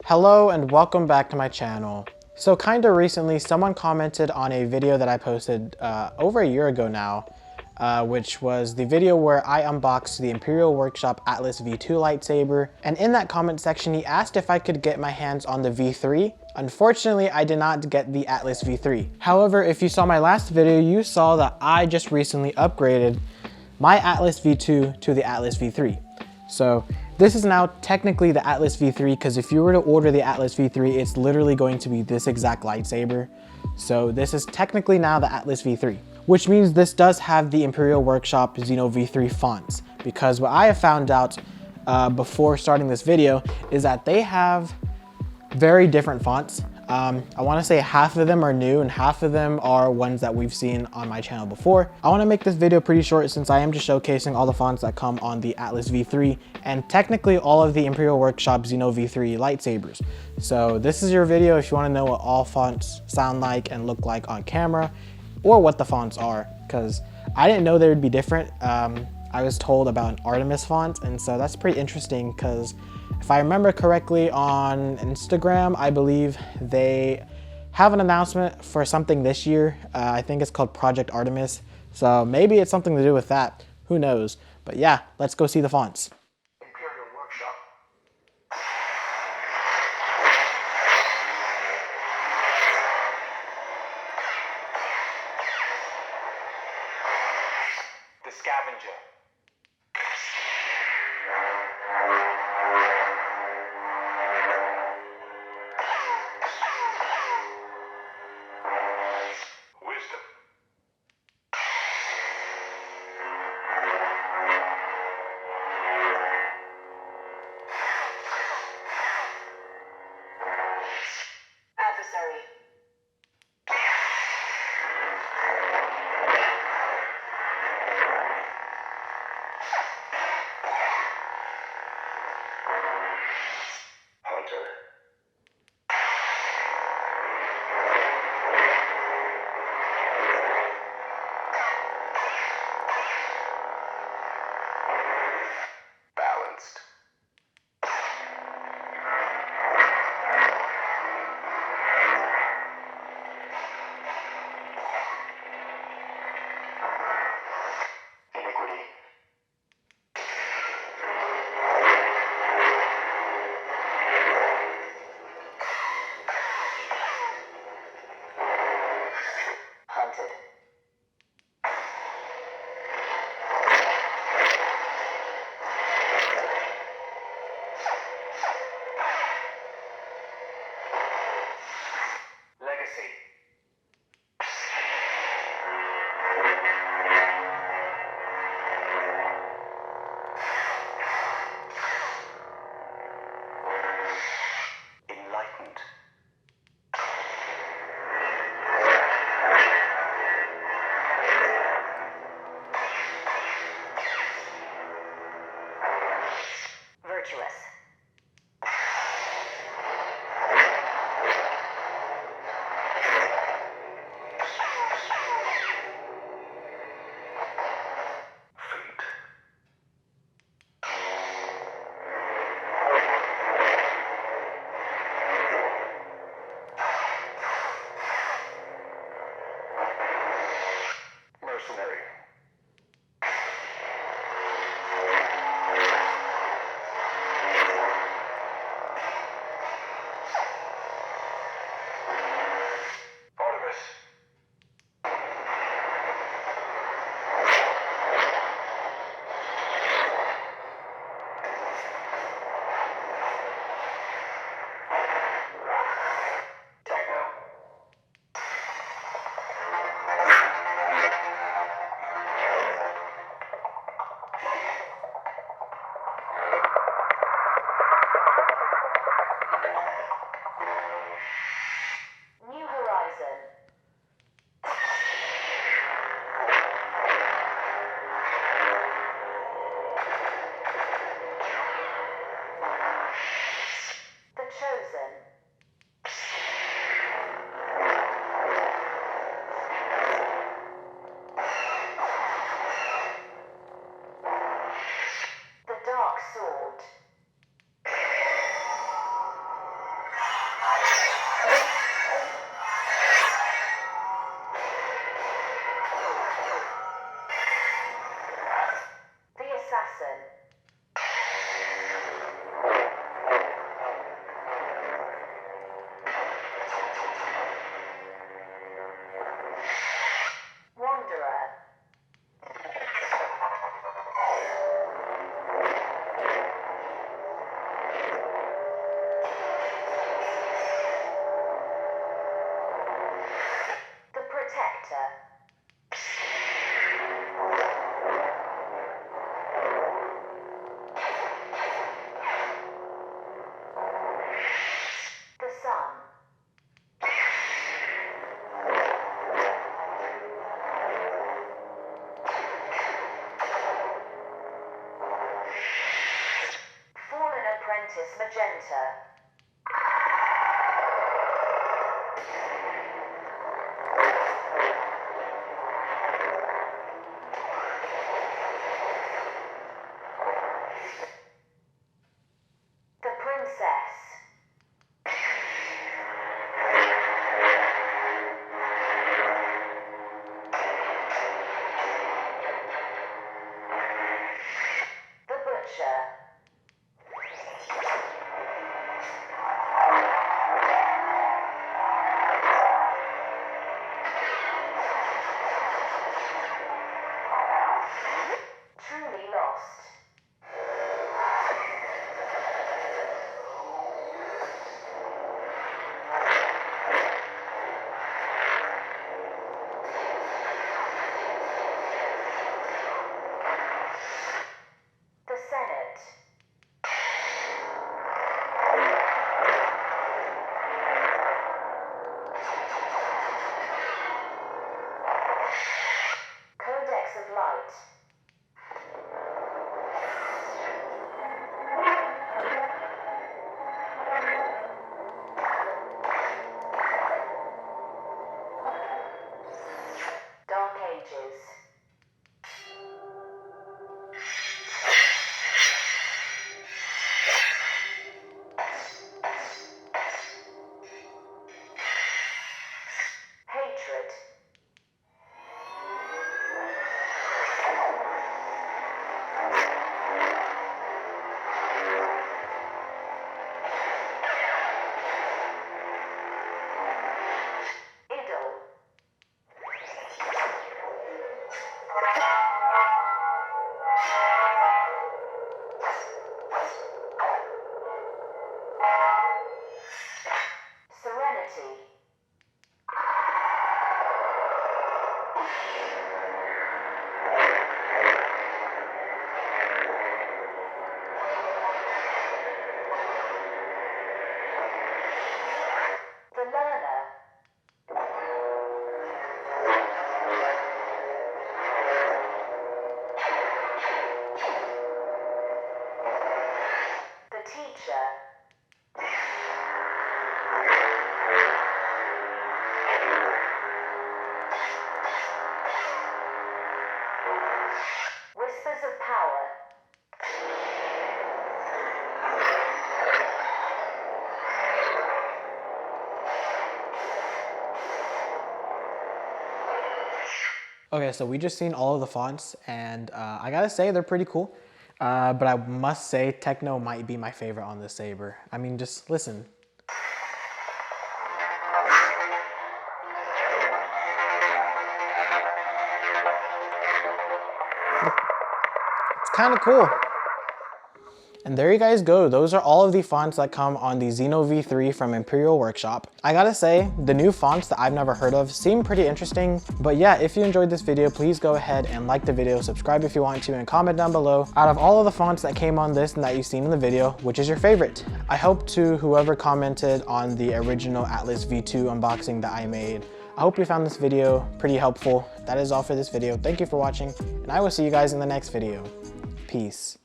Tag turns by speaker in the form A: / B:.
A: Hello and welcome back to my channel. So kinda recently, someone commented on a video that I posted over a year ago now, which was the video where I unboxed the Imperial Workshop Atlas V2 lightsaber. And in that comment section, he asked if I could get my hands on the V3. Unfortunately, I did not get the Atlas V3. However, if you saw my last video, you saw that I just recently upgraded my Atlas V2 to the Atlas V3. So this is now technically the Atlas V3 because if you were to order the Atlas V3, it's literally going to be this exact lightsaber. So this is technically now the Atlas V3, which means this does have the Imperial Workshop Xeno V3 fonts, because what I have found out before starting this video is that they have very different fonts. I want to say half of them are new and half of them are ones that we've seen on my channel before. I want to make this video pretty short since I am just showcasing all the fonts that come on the Atlas V3 and technically all of the Imperial Workshop Xeno V3 lightsabers. So this is your video if you want to know what all fonts sound like and look like on camera, or what the fonts are, because I didn't know they would be different. I was told about an Artemis font, and so that's pretty interesting because if I remember correctly on Instagram, I believe they have an announcement for something this year. I think it's called Project Artemis. So maybe it's something to do with that. Who knows? But yeah, let's go see the fonts.
B: Imperial Workshop. The Scavenger. Wisdom.
C: magenta. The princess. The butcher. Truly lost. The Senate. Codex of Light. Dark Ages. Hatred. Idol. Serenity. The Learner. The Teacher. Whispers of Power.
A: Okay, so we just seen all of the fonts, and I gotta say they're pretty cool. But I must say Techno might be my favorite on this saber. I mean, just listen. It's kind of cool. And there you guys go. Those are all of the fonts that come on the Xeno V3 from Imperial Workshop. I gotta say, the new fonts that I've never heard of seem pretty interesting. But yeah, if you enjoyed this video, please go ahead and like the video, subscribe if you want to, and comment down below, out of all of the fonts that came on this and that you've seen in the video, which is your favorite? I hope to whoever commented on the original Atlas V2 unboxing that I made. I hope you found this video pretty helpful. That is all for this video. Thank you for watching, and I will see you guys in the next video. Peace.